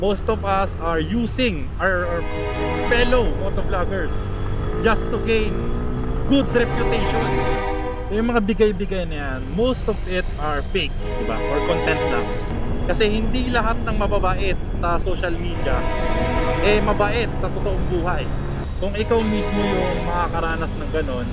Most of us are using our fellow motovloggers just to gain good reputation. So yung mga bigay-bigay na yan, most of it are fake, diba? Or content lang. Kasi hindi lahat ng mababait sa social media mabait sa totoong buhay. Kung ikaw mismo yung makakaranas ng ganon,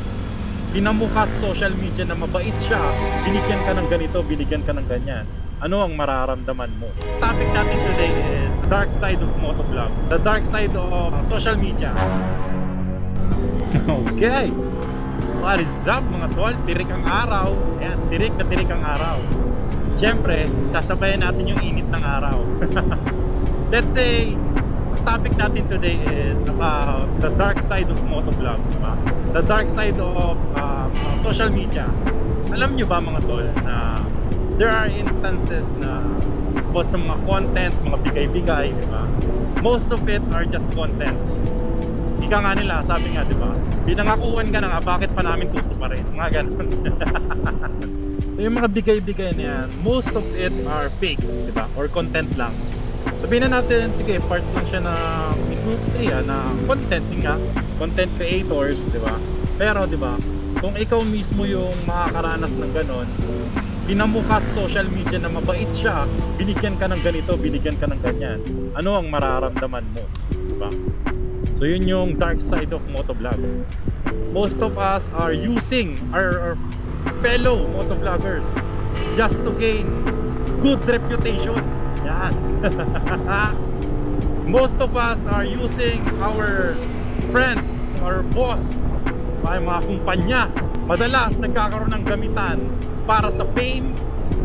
pinamukha sa social media na mabait siya, binigyan ka ng ganito, binigyan ka ng ganyan, ano ang mararamdaman mo? Topic natin today is dark side of motovlog, the dark side of social media. Okay, what is up mga tol? Tirik ang araw. Ayan, tirik na tirik ang araw. Siyempre, sasabayan natin yung init ng araw. Let's say, topic natin today is about the dark side of motovlog, diba? The dark side of social media. Alam nyo ba mga tol na there are instances na about sa mga contents, mga bigay-bigay, diba? Most of it are just contents. Ika nga nila, sabi nga, diba? Pinangakuan ka na nga, bakit pa namin tutuparin? Mga ganun. So yung mga bigay-bigay na yan, most of it are fake, diba? Or content lang. Sabihin na natin, sige, part lang siya ng industriya na content, nga, content creators, di ba? Pero, di ba, kung ikaw mismo yung makakaranas ng ganon, pinamukha sa social media na mabait siya, binigyan ka ng ganito, binigyan ka ng ganyan, ano ang mararamdaman mo, di ba? So yun yung dark side of motovlog. Most of us are using our fellow motovloggers just to gain good reputation. Yan. Most of us are using our friends, our boss, mga kumpanya. Madalas nagkakaroon ng gamitan para sa fame.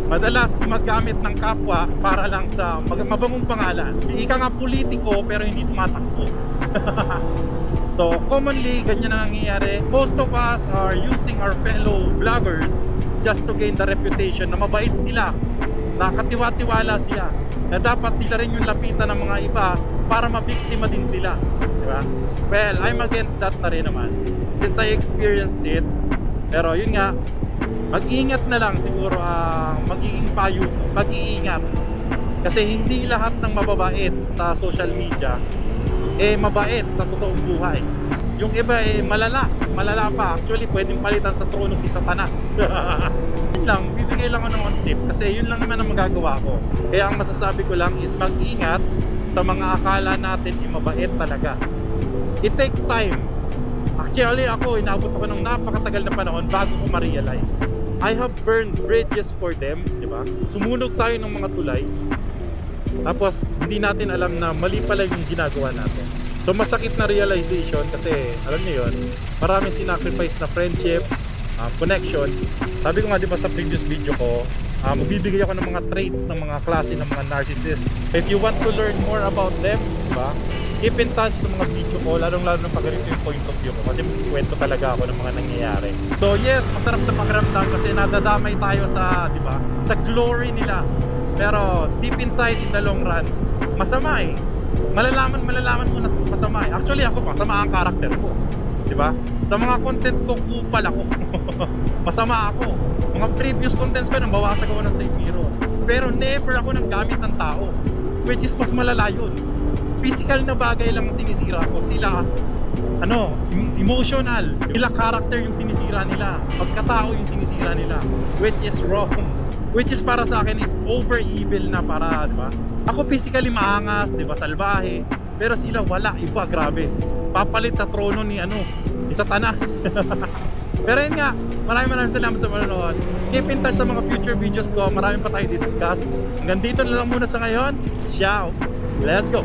Madalas gumagamit ng kapwa para lang sa mabangong pangalan. Ika nga politiko pero hindi tumatakbo. So commonly ganyan na nangyayari. Most of us are using our fellow vloggers just to gain the reputation na mabait sila, nakatiwa-tiwala sila, na dapat sila rin yung lapitan ng mga iba para mabiktima din sila, di ba? Well, I'm against that na rin naman since I experienced it. Pero yun nga, mag-ingat na lang siguro ang magiging payo ko, mag-iingat. Kasi hindi lahat ng mababait sa social media mabait sa totoong buhay. Yung iba malala pa. Actually pwedeng palitan sa trono si Satanas. Yun lang, bibigay lang ako ng one tip kasi yun lang naman ang magagawa ko. Kaya ang masasabi ko lang is mag-ingat sa mga akala natin mabait talaga. It takes time. Actually ako, inaabot ako ng napakatagal na panahon bago ko ma-realize. I have burned bridges for them, di ba? Sumunog tayo ng mga tulay. Tapos hindi natin alam na mali pala yung ginagawa natin. So masakit na realization kasi alam niyo yun, maraming sinacrifice na friendships, connections. Sabi ko nga di ba sa previous video ko, magbibigay ako ng mga traits ng mga klase ng mga narcissist. If you want to learn more about them, diba, keep in touch sa mga video ko, lalong-lalo na pag ganito yung point of view ko kasi kwento talaga ako ng mga nangyayari. So yes, masarap sa pakiramdam kasi nadadamay tayo sa, di ba, sa glory nila. Pero deep inside in the long run, masama malalaman mo na masama Actually ako, masama ang karakter ko, di ba? Sa mga contents ko, kupal ako. Masama ako. Mga previous contents ko, nang bawasan ko ng side mirror. Pero never ako nang gamit ng tao, which is mas malala yun. Physical na bagay lang ang sinisira ko. Sila, emotional. Sila character yung sinisira nila. Pagkatao yung sinisira nila. Which is wrong. Which is para sa akin is over evil na para, di ba? Ako physically maangas, di ba, salbahe. Pero sila wala, iba, grabe. Papalit sa trono ni Satanas. Pero yun nga, maraming salamat sa panonood. Keep in touch sa mga future videos ko. Marami pa tayo di-discuss. Hanggang dito na lang muna sa ngayon. Ciao. Let's go.